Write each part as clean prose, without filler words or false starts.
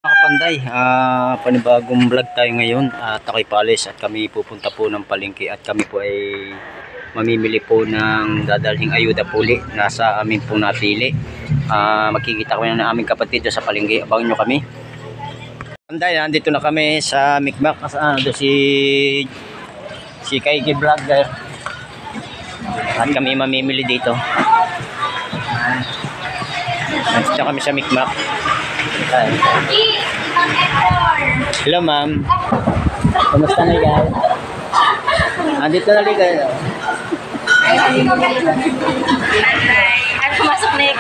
Mga Panday, panibagong vlog tayo ngayon at ako'y paalis at kami pupunta po ng palengke at kami po ay mamimili po ng dadalhing ayuda puli nasa amin po napili. Magkikita ko na ng aming kapatid sa palengke, abangan nyo kami. Panday, nandito na kami sa Mikmak, si Kaigi Vlogger at kami mamimili dito. Nandito kami sa Mikmak. Hello ma'am. Kumusta na guys? Andito na guys. At pumasok na yung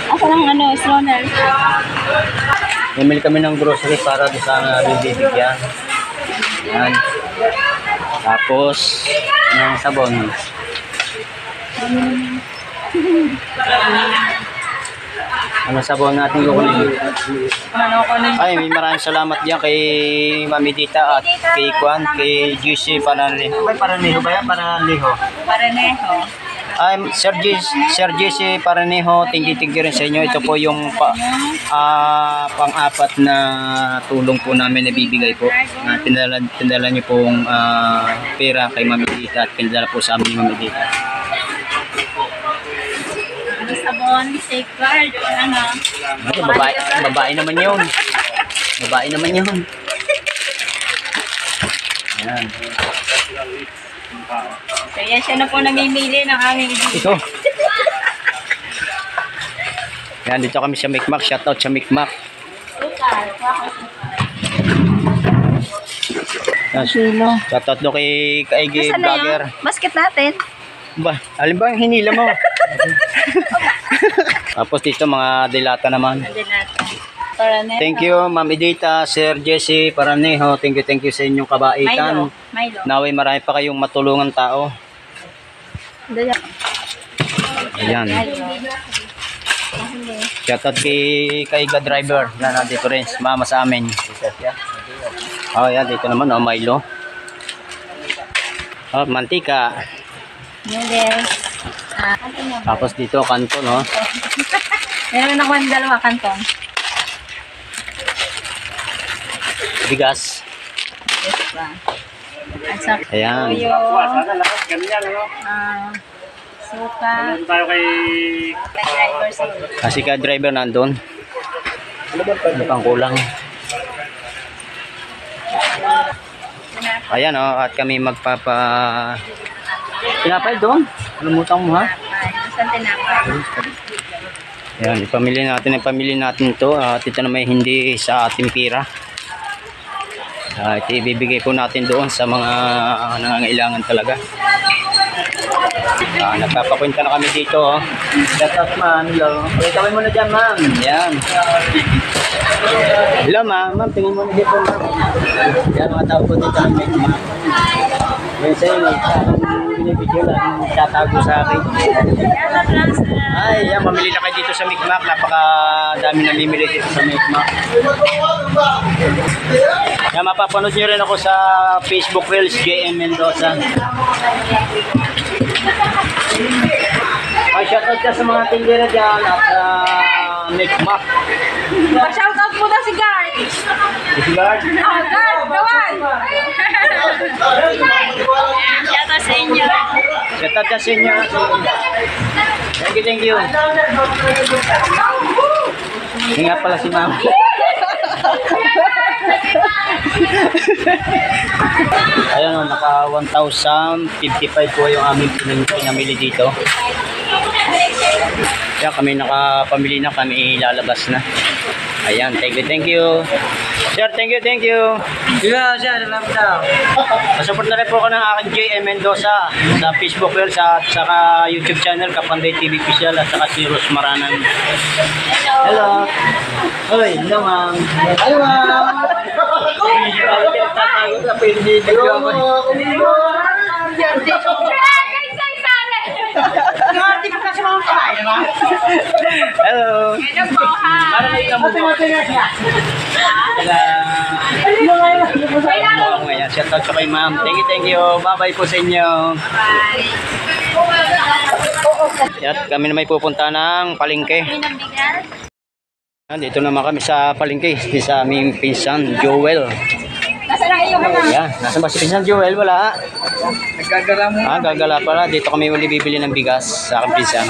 asa lang Sronel. Namili kami ng grocery para sa bibigyan. Yan. Tapos ng sabon. Ano sabon natin kukunin? Ay, may maraming salamat diyan kay Mami Dita at kay Juan, kay Juicy Paraneho. Ay, Paraneho ba yan? Paraneho. Ay, Sir Juicy Paraneho, thank you rin sa inyo. Ito po yung pang-apat na tulong po namin na bibigay po. Pinadala niyo pong pera kay Mami Dita at pinadala po sa amin Mami Dita. Sabon, safeguard, Babae naman yun. Babae naman yun. Ayan. Kaya siya na po namimili ng aming Ito. Yan, dito kami sa Mikmak. Shoutout sa Mikmak. Shoutout do kay Kaigi Vlogger. Basket natin. Ba, alin ba yung hinila mo? Tapos dito mga dilata naman. Thank you Ma'am Edita, Sir Jesse Paraneho. Thank you sa inyong kabaitan. Milo. Naway marami pa kayong matulungan tao. Ayan. Shoutout kay Kaiga Driver na nandito rin. Mama sa amin. Oh, yan. Dito naman, Milo. Oh, mantika. Tapos dito, kanton, no? Meron ako ng dalawa kanton. Bigas. Ayan. Suka. Kasi ka driver nandun. Ano pang kulang? Ayan, oh, at kami tinapay doon. Lumutang mo, ha? Saan tinapay? Ayan, ipamili natin ito. At ito na may hindi sa ating pira. Ito ibibigay po natin doon sa mga nangangailangan talaga. Nagpapakwenta na kami dito. Oh. Shout out ma'am. Hello. Kawin mo na dyan ma'am. Ayan. Hello ma'am. Ma'am, tingin mo na dito ma'am. Ayan, mga tao po dito ng Mikmak. Yan sa'yo, binibidyo lang tatago sa akin. Ay, yan, mamili na kayo dito sa Mikmak. Napakadami namimili dito sa Mikmak. Yan, mapapanood nyo rin ako sa Facebook Reels, JM Mendoza. Ay, shoutout ka sa mga tindera dyan at Mikmak. Shoutout mo na si Gart. Si Gart? Gart, gawan! Shoutout sa inyo. Shoutout ka sa inyo. Thank you. Hindi nga pala si ma'am. Ayan o, naka 1,055 po yung aming pinamili dito. Ayan, kami nakapamili na, kami lalabas na. Ayan, thank you. Sir, thank you. Yeah, sir, salamat daw. Masupport na rin po ako ng aking JM Mendoza sa Facebook Reels at saka YouTube channel, Kapanday TV Official at saka si Rose Maranan. Hello. Hoy, hello ma'am. Hello ma'am. Hello. Para may namubo. Shout out sa kay ma'am. Thank you. Bye-bye po sa inyo. At kami na may pupunta ng palengke. Dito naman kami sa palengke sa aming pinsan Joel. Nasaan ang iyong ama? Yan, nasa ba si pinsan Joel? Wala. Nagkagala mo. Gagala pala. Dito kami uli bibili ng bigas sa aking pinsan.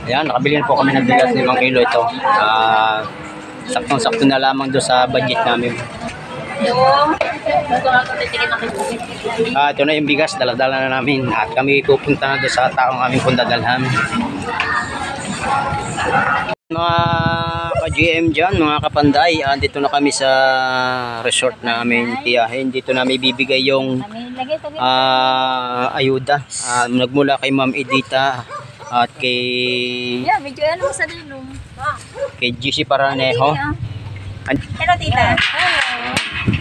Ayan, nakabili na po kami ng bigas 5 kilo ito. Saktong-sakto na lamang doon sa budget namin. Ito na yung bigas, dala-dala na namin. At kami pupunta na doon sa taong aming pundadalhan. Mga ka-GM dyan, mga kapanday, dito na kami sa resort namin tiyahin. Dito na may bibigay yung ayuda. Nagmula kay Ma'am Edita at kay GC Paraneho. Hello, tita.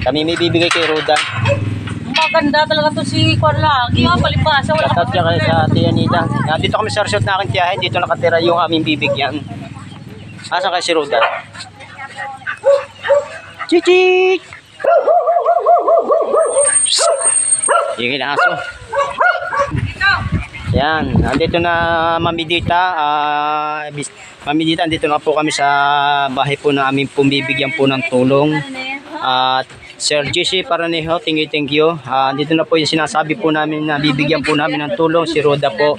Kami may bibigay kay Roda. Maganda talaga to si Kwan lagi. Palipasa. Shoutout siya kay sa Tia Nida. Dito kami sa resort na aking tiyahin. Dito nakatira yung aming bibigyan. Asan kay si Roda? Chichi! Yung aso. Yan, andito na Mami Dita. Mami Dita, andito na po kami sa bahay po na aming pumibigyan po ng tulong. At Sir GC Paraneho, thank you. Andito na po yung sinasabi po namin na bibigyan po namin ng tulong. Si Roda po.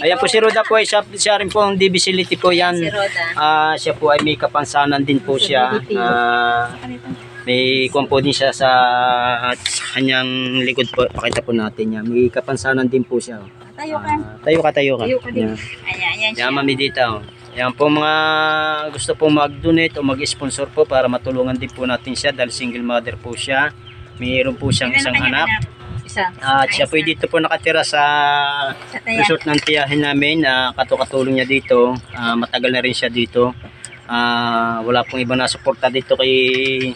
Ayan po si Roda po, siya rin po ang disability po yan. Siya po ay may kapansanan din po siya. May kuwan po din siya sa kanyang likod po. Pakita po natin yan. May kapansanan din po siya. Tayo ka. Ayan. Yan, Mami Dita. Yan po mga gusto po mag-donate o mag-sponsor po para matulungan din po natin siya dahil single mother po siya. Mayroon po siyang isang anak. At siya po dito po nakatira sa resort ng tiyahin namin. Katulong niya dito. Matagal na rin siya dito. Wala pong ibang nasuporta dito kay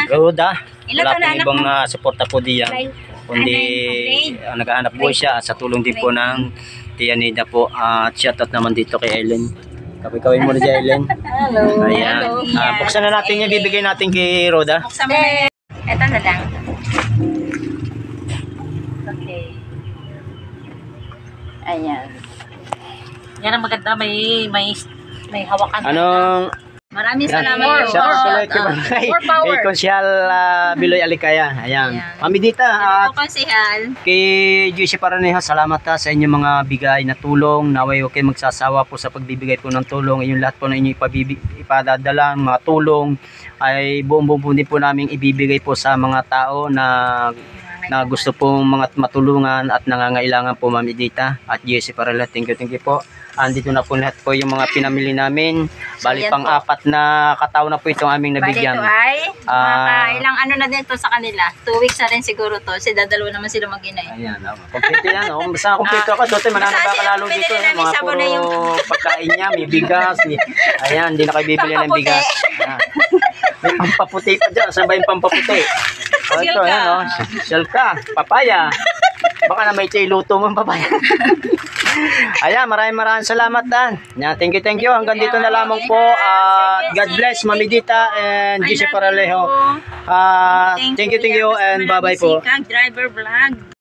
Roda. Wala pong ibang nasuporta po diyan. Kundi nag-aanap po siya sa tulong din po ng Tia Nida po. At shoutout naman dito kay Ellen. Kawin mo na dyan, Ellen. Hello. Ayan. Buksan na natin yung bibigay natin kay Roda. Buksan mo na. Ito na lang. Okay. Ayan. Yan ang maganda. May hawakan. Anong... Maraming salamat Kay Konsyal Biloy Alikaya. Ayan. Mami Dita, kay GC Paraneho, salamat sa inyong mga bigay na tulong. Naway okay magsasawa po sa pagbibigay po ng tulong. Yung lahat po na inyo ipadadala, mga tulong ay buong din po namin ibibigay po sa mga tao na gusto pong mga matulungan at nangangailangan po, Mami Dita at GC Paraneho. Thank you po. Andito na po lahat po yung mga pinamili namin. Bali pang 4 na katao na po itong aming nabigyan. Bali ito ay ilang ano na din to sa kanila. 2 weeks na rin siguro to. Kasi dadalawa naman sila mag-ina eh. Ayan, kompleto yan. Basta kompleto ako. Dote mananaba ka lalo dito. Mga puro pagkain niya. May bigas. Ayan, hindi na kayo bibili ng bigas. May pampaputi pa dyan. Saan ba yung pampaputi? Ito, ayan o. Silka, papaya. Baka na may luto mo papaya. Ayan, maraming salamat Dan. Thank you. Hanggang dito na lamang po. God bless Mami Dita and GC Paraneho. Thank you and bye-bye po. Driver vlog.